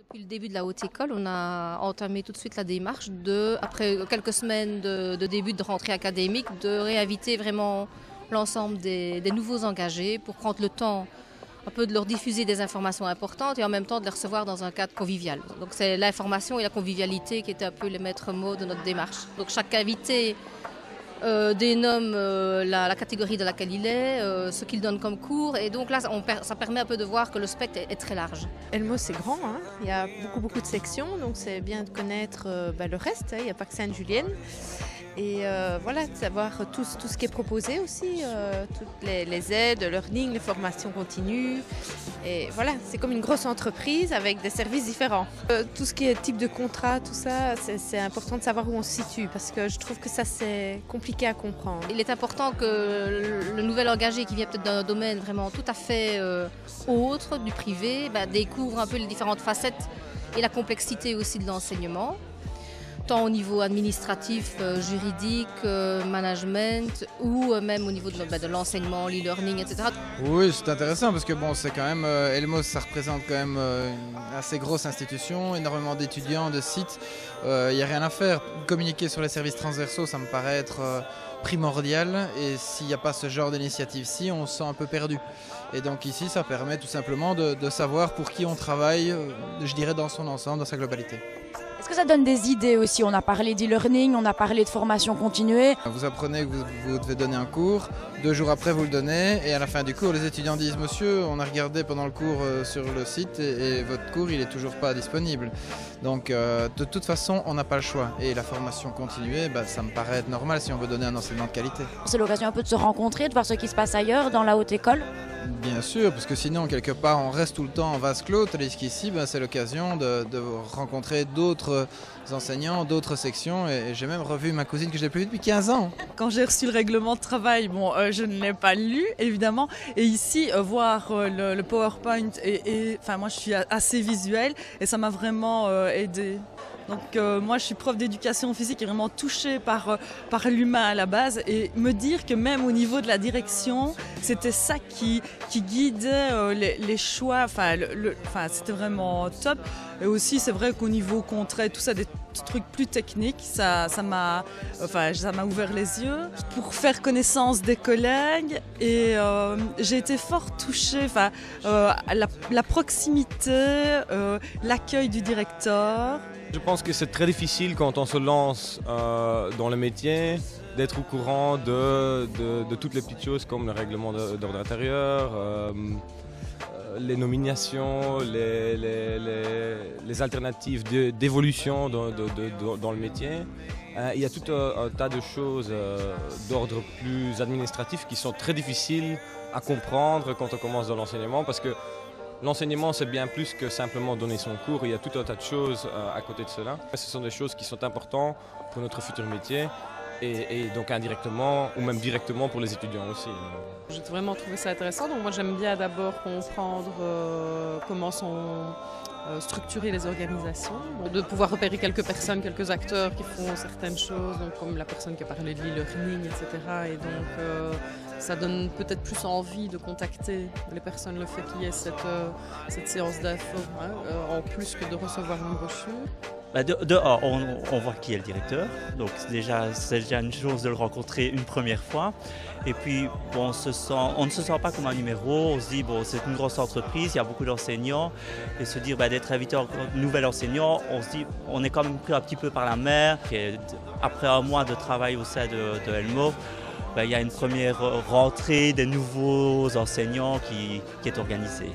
Depuis le début de la haute école, on a entamé tout de suite la démarche après quelques semaines de début de rentrée académique, de réinviter vraiment l'ensemble des nouveaux engagés pour prendre le temps un peu de leur diffuser des informations importantes et en même temps de les recevoir dans un cadre convivial. Donc c'est l'information et la convivialité qui étaient un peu les maîtres mots de notre démarche. Donc chaque invité dénomme la catégorie dans laquelle il est, ce qu'il donne comme cours, et donc là ça permet un peu de voir que le spectre est très large. Elmo c'est grand, hein. Il y a beaucoup de sections, donc c'est bien de connaître le reste, hein. Il n'y a pas que Sainte-Julienne. Et voilà, de savoir tout ce qui est proposé aussi, toutes les aides, le learning, les formations continues. Et voilà, c'est comme une grosse entreprise avec des services différents. Tout ce qui est type de contrat, tout ça, c'est important de savoir où on se situe parce que je trouve que ça c'est compliqué à comprendre. Il est important que le nouvel engagé qui vient peut-être d'un domaine vraiment tout à fait autre, du privé, découvre un peu les différentes facettes et la complexité aussi de l'enseignement, tant au niveau administratif, juridique, management ou même au niveau de l'enseignement, l'e-learning, etc. Oui, c'est intéressant parce que bon, c'est quand même Elmos, ça représente quand même une assez grosse institution, énormément d'étudiants, de sites. Il n'y a rien à faire. Communiquer sur les services transversaux, ça me paraît être primordial. Et s'il n'y a pas ce genre d'initiative-ci, on se sent un peu perdu. Et donc ici, ça permet tout simplement de savoir pour qui on travaille, je dirais dans son ensemble, dans sa globalité. Est-ce que ça donne des idées aussi? On a parlé d'e-learning, on a parlé de formation continuée. Vous apprenez que vous devez donner un cours, 2 jours après vous le donnez et à la fin du cours les étudiants disent « Monsieur, on a regardé pendant le cours sur le site et votre cours il n'est toujours pas disponible ». Donc de toute façon on n'a pas le choix et la formation continuée ça me paraît être normal si on veut donner un enseignement de qualité. C'est l'occasion un peu de se rencontrer, de voir ce qui se passe ailleurs dans la haute école. Bien sûr, parce que sinon, quelque part, on reste tout le temps en vase clos, tandis qu'ici, c'est l'occasion de rencontrer d'autres enseignants, d'autres sections, et j'ai même revu ma cousine que je n'ai plus vue depuis 15 ans. Quand j'ai reçu le règlement de travail, je ne l'ai pas lu, évidemment, et ici, voir le PowerPoint, enfin, moi, je suis assez visuelle, et ça m'a vraiment aidée. Donc moi je suis prof d'éducation physique et vraiment touchée par l'humain à la base et me dire que même au niveau de la direction c'était ça qui guidait les choix, enfin c'était vraiment top. Et aussi c'est vrai qu'au niveau contrat, tout ça des trucs plus techniques, ça m'a ouvert les yeux pour faire connaissance des collègues et j'ai été fort touchée, la proximité, l'accueil du directeur. Je pense que c'est très difficile quand on se lance dans le métier d'être au courant de toutes les petites choses comme le règlement d'ordre intérieur, les nominations, les alternatives d'évolution dans le métier. Il y a tout un tas de choses d'ordre plus administratif qui sont très difficiles à comprendre quand on commence dans l'enseignement parce que l'enseignement, c'est bien plus que simplement donner son cours. Il y a tout un tas de choses à côté de cela. Ce sont des choses qui sont importantes pour notre futur métier et donc indirectement ou même directement pour les étudiants aussi. J'ai vraiment trouvé ça intéressant. Donc moi, j'aime bien d'abord comprendre comment sont structurer les organisations, de pouvoir repérer quelques personnes, quelques acteurs qui font certaines choses, donc comme la personne qui a parlé de l'e-learning, etc. Et donc ça donne peut-être plus envie de contacter les personnes, le fait qu'il y ait cette séance d'info, en plus que de recevoir une brochure. Dehors, on voit qui est le directeur, donc c'est déjà une chose de le rencontrer une première fois. Et puis on ne se sent pas comme un numéro, on se dit c'est une grosse entreprise, il y a beaucoup d'enseignants. Et se dire d'être invité en nouvel enseignant, on se dit on est quand même pris un petit peu par la mer. Et après un mois de travail au sein de Elmo, il y a une première rentrée des nouveaux enseignants qui est organisée.